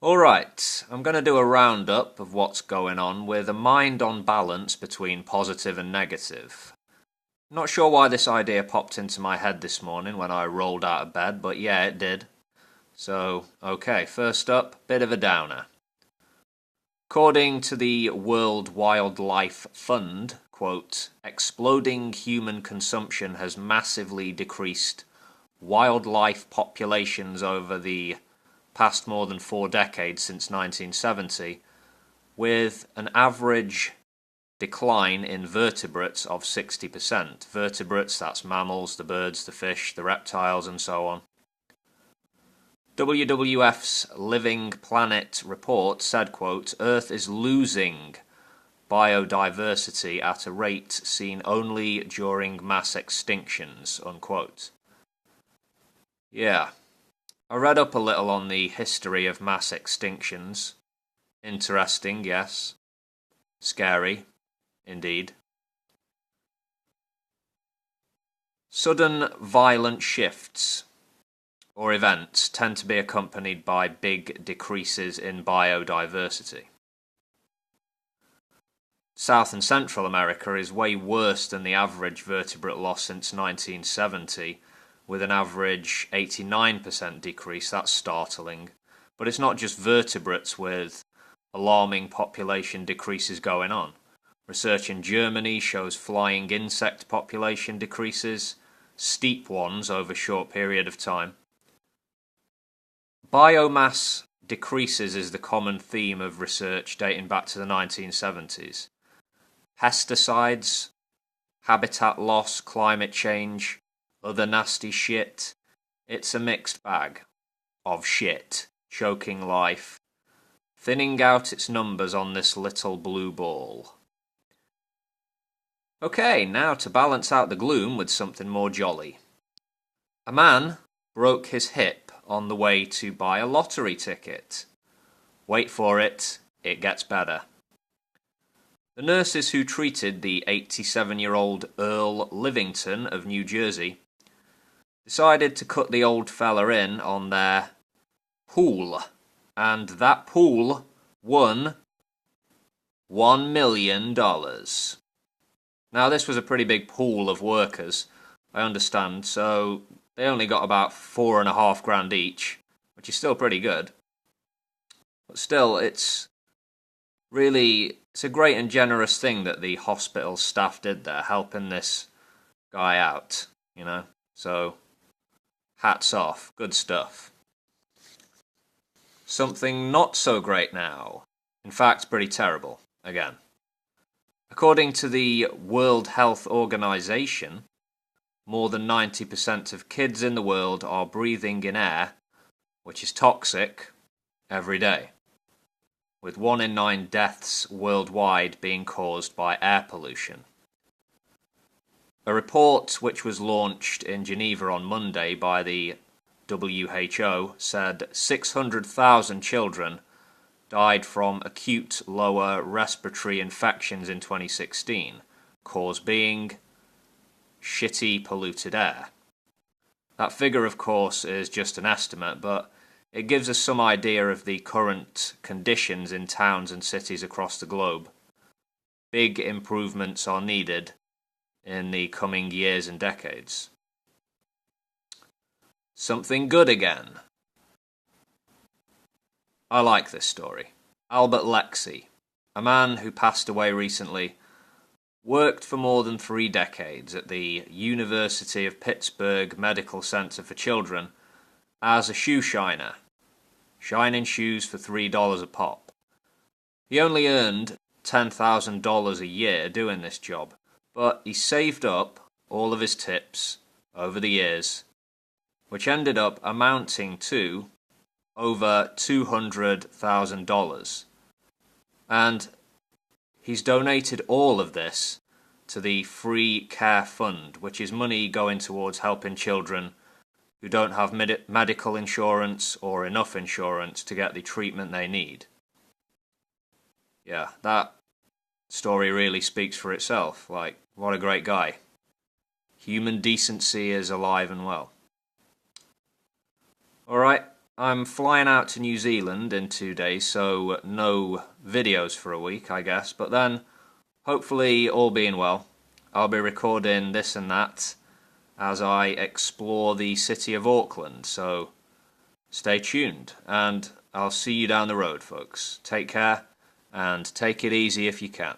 Alright, I'm going to do a roundup of what's going on with a mind on balance between positive and negative. Not sure why this idea popped into my head this morning when I rolled out of bed, but yeah, it did. So, okay, first up, bit of a downer. According to the World Wildlife Fund, quote, exploding human consumption has massively decreased wildlife populations over the past more than 4 decades since 1970, with an average decline in vertebrates of 60%. Vertebrates, that's mammals, the birds, the fish, the reptiles, and so on. WWF's Living Planet report said, quote, Earth is losing biodiversity at a rate seen only during mass extinctions, unquote. Yeah. I read up a little on the history of mass extinctions. Interesting, yes. Scary, indeed. Sudden violent shifts or events tend to be accompanied by big decreases in biodiversity. South and Central America is way worse than the average vertebrate loss since 1970, with an average 89% decrease. That's startling. But it's not just vertebrates with alarming population decreases going on. Research in Germany shows flying insect population decreases, steep ones over a short period of time. Biomass decreases is the common theme of research dating back to the 1970s. Pesticides, habitat loss, climate change, other nasty shit. It's a mixed bag of shit, choking life, thinning out its numbers on this little blue ball. Okay, now to balance out the gloom with something more jolly. A man broke his hip on the way to buy a lottery ticket. Wait for it, it gets better. The nurses who treated the 87-year-old Earl Livington of New Jersey decided to cut the old fella in on their pool, and that pool won $1 million. Now, this was a pretty big pool of workers, I understand, so they only got about $4,500 each, which is still pretty good. But still, it's a great and generous thing that the hospital staff did there, helping this guy out, you know. So, hats off, good stuff. Something not so great now. In fact, pretty terrible, again. According to the World Health Organization, more than 90% of kids in the world are breathing in air, which is toxic, every day, with 1 in 9 deaths worldwide being caused by air pollution. A report which was launched in Geneva on Monday by the WHO said 600,000 children died from acute lower respiratory infections in 2016, cause being shitty polluted air. That figure, of course, is just an estimate, but it gives us some idea of the current conditions in towns and cities across the globe. Big improvements are needed in the coming years and decades. Something good again. I like this story. Albert Lexie, a man who passed away recently, worked for more than 3 decades at the University of Pittsburgh Medical Center for Children as a shoe shiner, shining shoes for $3 a pop. He only earned $10,000 a year doing this job, but he saved up all of his tips over the years, which ended up amounting to over $200,000. And he's donated all of this to the Free Care Fund, which is money going towards helping children who don't have medical insurance or enough insurance to get the treatment they need. Yeah, that story really speaks for itself. Like, what a great guy. Human decency is alive and well. Alright, I'm flying out to New Zealand in 2 days, so no videos for a week, I guess. But then, hopefully, all being well, I'll be recording this and that as I explore the city of Auckland. So stay tuned, and I'll see you down the road, folks. Take care, and take it easy if you can.